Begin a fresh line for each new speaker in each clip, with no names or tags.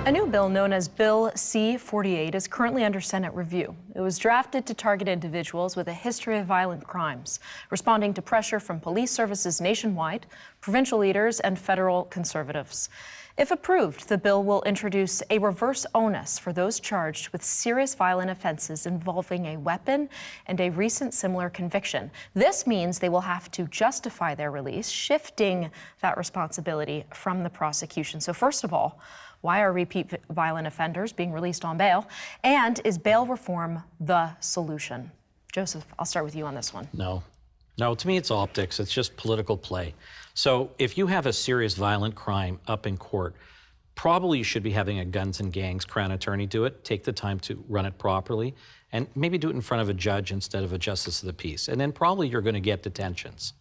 A new bill known as Bill C-48 is currently under Senate review. It was drafted to target individuals with a history of violent crimes, responding to pressure from police services nationwide, provincial leaders, and federal conservatives. If approved, the bill will introduce a reverse onus for those charged with serious violent offenses involving a weapon and a recent similar conviction. This means they will have to justify their release, shifting that responsibility from the prosecution. So first of all, why are repeat violent offenders being released on bail? And is bail reform the solution? Joseph, I'll start with you on this one.
No, to me it's optics. It's just political play. So if you have a serious violent crime up in court, probably you should be having a guns and gangs Crown attorney do it, take the time to run it properly, and maybe do it in front of a judge instead of a justice of the peace. And then probably you're going to get detentions.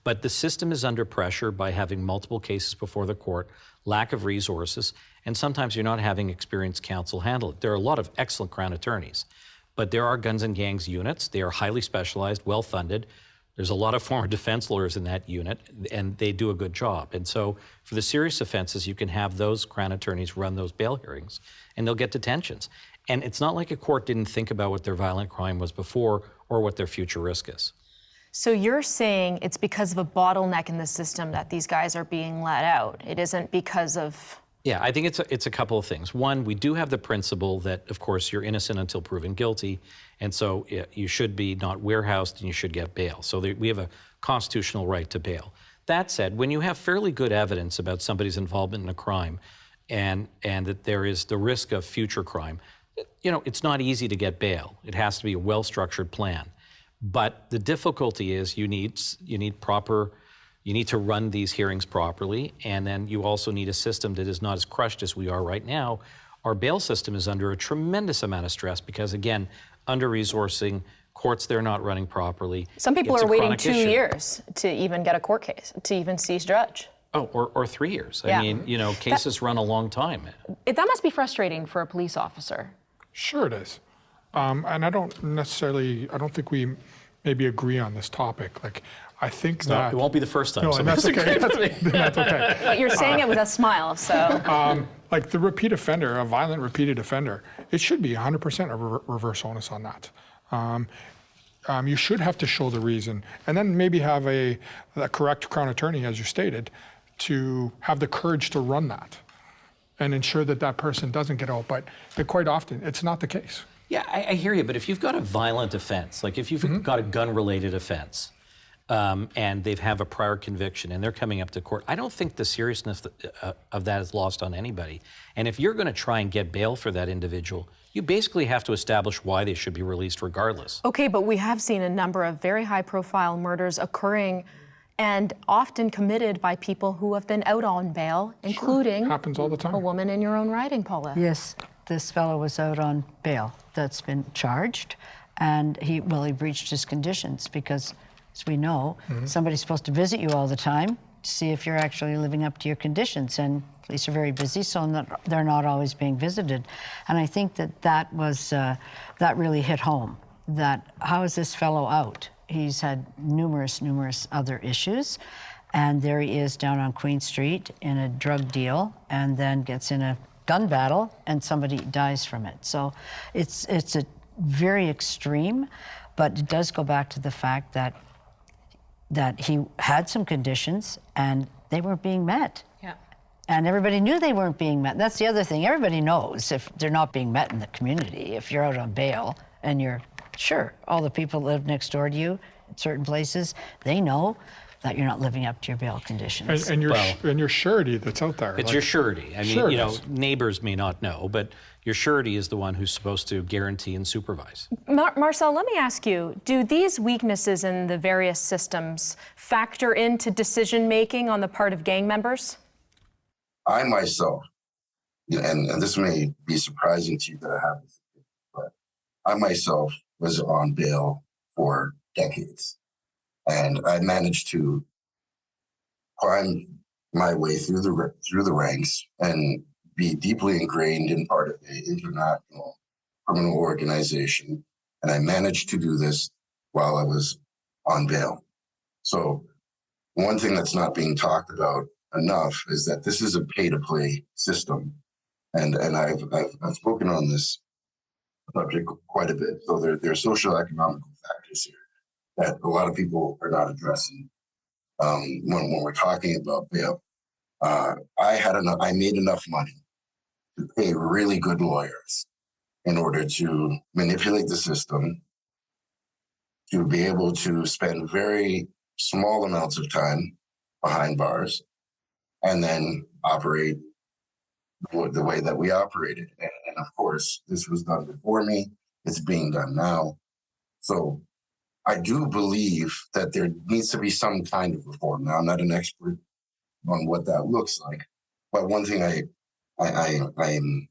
But the system is under pressure by having multiple cases before the court, lack of resources, and sometimes you're not having experienced counsel handle it. There are a lot of excellent Crown attorneys, but there are guns and gangs units. They are highly specialized, well-funded. There's a lot of former defense lawyers in that unit, and they do a good job. And so for the serious offenses, you can have those Crown attorneys run those bail hearings, and they'll get detentions. And it's not like a court didn't think about what their violent crime was before or what their future risk is.
So you're saying it's because of a bottleneck in the system that these guys are being let out. It isn't because of...
Yeah, I think it's a couple of things. One, we do have the principle that, of course, you're innocent until proven guilty, and so you should be not warehoused and you should get bail. So we have a constitutional right to bail. That said, when you have fairly good evidence about somebody's involvement in a crime and that there is the risk of future crime, it's not easy to get bail. It has to be a well-structured plan. But the difficulty is you need to run these hearings properly, and then you also need a system that is not as crushed as we are right now. Our bail system is under a tremendous amount of stress because, again, under-resourcing, courts they're not running properly.
Some people are waiting 2 years to even get a court case, to even see judge.
Oh, or 3 years.
Yeah.
I mean, cases run a long time.
That must be frustrating for a police officer.
Sure it is. And I don't think we maybe agree on this topic. Like, I think that...
It won't be the first time.
No, and that's okay. That's okay.
But you're saying it with a smile, so...
Like the repeat offender, a violent repeated offender, it should be 100% a reverse onus on that. You should have to show the reason, and then maybe have a correct Crown attorney, as you stated, to have the courage to run that and ensure that that person doesn't get out. But quite often, it's not the case.
Yeah, I hear you, but if you've got a violent offense, like if you've got a gun-related offense, and they have a prior conviction and they're coming up to court, I don't think the seriousness of that is lost on anybody. And if you're going to try and get bail for that individual, you basically have to establish why they should be released regardless.
Okay, but we have seen a number of very high-profile murders occurring and often committed by people who have been out on bail, including
happens all the time.
A woman in your own riding, Paula.
Yes, this fellow was out on bail that's been charged, and he breached his conditions because, as we know, somebody's supposed to visit you all the time to see if you're actually living up to your conditions, and police are very busy, so they're not always being visited. And I think that really hit home, that how is this fellow out? He's had numerous other issues, and there he is down on Queen Street in a drug deal, and then gets in a gun battle, and somebody dies from it. So it's a very extreme, but it does go back to the fact that he had some conditions and they weren't being met.
Yeah.
And everybody knew they weren't being met. That's the other thing. Everybody knows if they're not being met in the community. If you're out on bail and all the people that live next door to you in certain places, they know that you're not living up to your bail conditions.
And your surety that's out there.
It's your surety. I mean, neighbors may not know, but your surety is the one who's supposed to guarantee and supervise.
Marcel, let me ask you, do these weaknesses in the various systems factor into decision-making on the part of gang members?
I myself, and this may be surprising to you that I haven't, but I myself was on bail for decades. And I managed to climb my way through the ranks and be deeply ingrained in part of an international criminal organization. And I managed to do this while I was on bail. So one thing that's not being talked about enough is that this is a pay-to-play system. And I've spoken on this subject quite a bit. So there are social economical factors here that a lot of people are not addressing when we're talking about bail. I made enough money to pay really good lawyers in order to manipulate the system, to be able to spend very small amounts of time behind bars, and then operate the way that we operated. And of course, this was done before me. It's being done now. So I do believe that there needs to be some kind of reform. Now, I'm not an expert on what that looks like, but one thing I am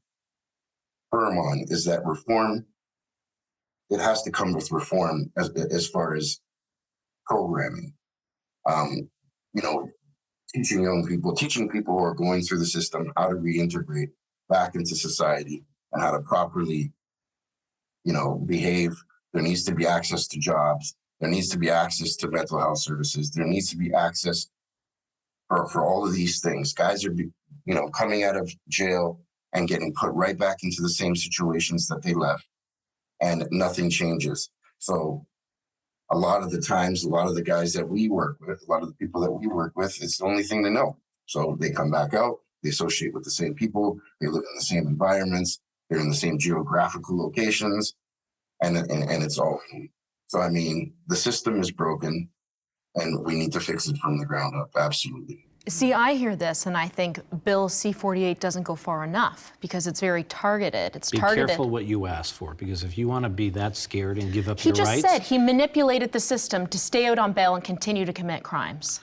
firm on is that reform, it has to come with reform as far as programming. You know, teaching people who are going through the system how to reintegrate back into society and how to properly, you know, behave. There needs to be access to jobs. There needs to be access to mental health services. There needs to be access for all of these things. Guys are, you know, coming out of jail and getting put right back into the same situations that they left, and nothing changes. So a lot of the times, a lot of the guys that we work with, a lot of the people that we work with, it's the only thing they know. So they come back out, they associate with the same people, they live in the same environments, they're in the same geographical locations, and it's all. So, I mean, the system is broken, and we need to fix it from the ground up, absolutely.
See, I hear this and I think Bill C-48 doesn't go far enough because it's very targeted. It's targeted.
Be careful what you ask for, because if you want to be that scared and give up
He
your rights...
just said he manipulated the system to stay out on bail and continue to commit crimes.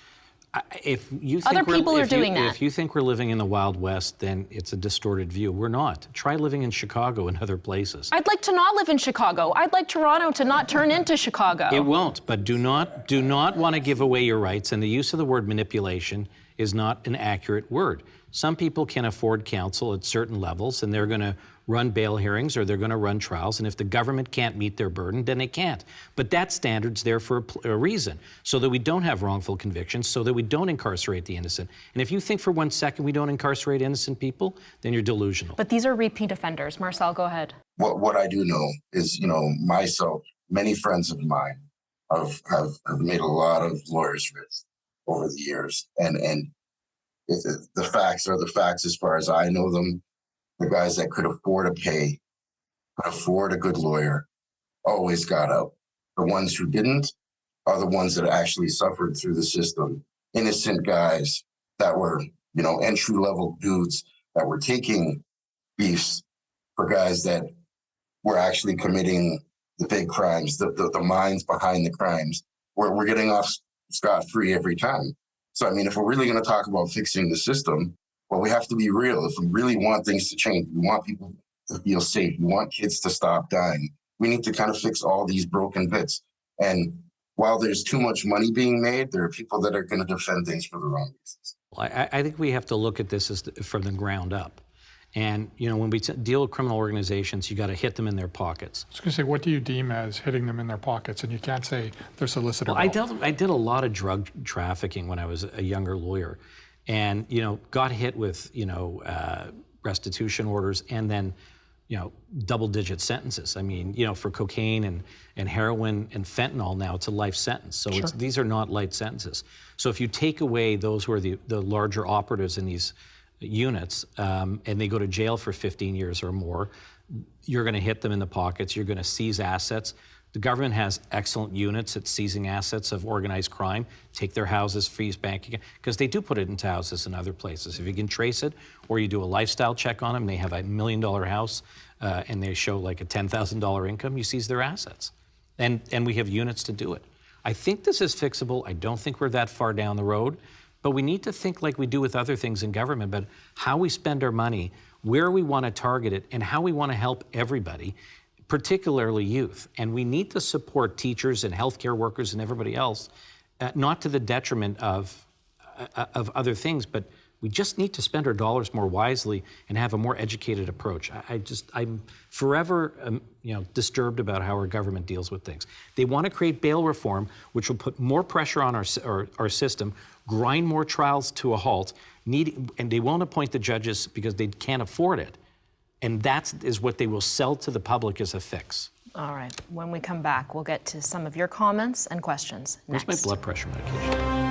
If you think
Other people are doing that.
If you think we're living in the Wild West, then it's a distorted view. We're not. Try living in Chicago and other places.
I'd like to not live in Chicago. I'd like Toronto to not turn into Chicago.
It won't, but do not want to give away your rights, and the use of the word manipulation is not an accurate word. Some people can afford counsel at certain levels, and they're going to run bail hearings or they're going to run trials, and if the government can't meet their burden, then they can't. But that standard's there for a reason, so that we don't have wrongful convictions, so that we don't incarcerate the innocent. And if you think for 1 second we don't incarcerate innocent people, then you're delusional.
But these are repeat offenders. Marcel, go ahead.
What I do know is, you know, myself, many friends of mine have made a lot of lawyers' risks over the years, and the facts are the facts as far as I know them. The guys that could afford to pay, could afford a good lawyer, always got out. The ones who didn't are the ones that actually suffered through the system. Innocent guys that were, you know, entry-level dudes that were taking beefs for guys that were actually committing the big crimes, the minds behind the crimes. We're getting off scot-free every time. So, I mean, if we're really going to talk about fixing the system, well, we have to be real. If we really want things to change, we want people to feel safe, we want kids to stop dying, we need to kind of fix all these broken bits. And while there's too much money being made, there are people that are going to defend things for the wrong reasons.
Well, I think we have to look at this from the ground up. And, you know, when we deal with criminal organizations, you got to hit them in their pockets.
I was going to say, what do you deem as hitting them in their pockets? And you can't say they're solicitor.
Well, I did a lot of drug trafficking when I was a younger lawyer, and, you know, got hit with, you know, restitution orders, and then, you know, double-digit sentences. I mean, you know, for cocaine and heroin and fentanyl now, it's a life sentence. So
Sure.
these are not light sentences. So if you take away those who are the larger operatives in these units, and they go to jail for 15 years or more, you're going to hit them in the pockets, you're going to seize assets. The government has excellent units at seizing assets of organized crime, take their houses, freeze bank account, because they do put it into houses in other places. If you can trace it, or you do a lifestyle check on them, they have a $1 million house, and they show like a $10,000 income, you seize their assets. And we have units to do it. I think this is fixable. I don't think we're that far down the road. But we need to think like we do with other things in government, but how we spend our money, where we want to target it, and how we want to help everybody, particularly youth. And we need to support teachers and healthcare workers and everybody else, not to the detriment of other things, but we just need to spend our dollars more wisely and have a more educated approach. I'm forever, you know, disturbed about how our government deals with things. They want to create bail reform, which will put more pressure on our system, grind more trials to a halt, and they won't appoint the judges because they can't afford it. And that is what they will sell to the public as a fix.
All right. When we come back, we'll get to some of your comments and questions next.
Where's my blood pressure medication?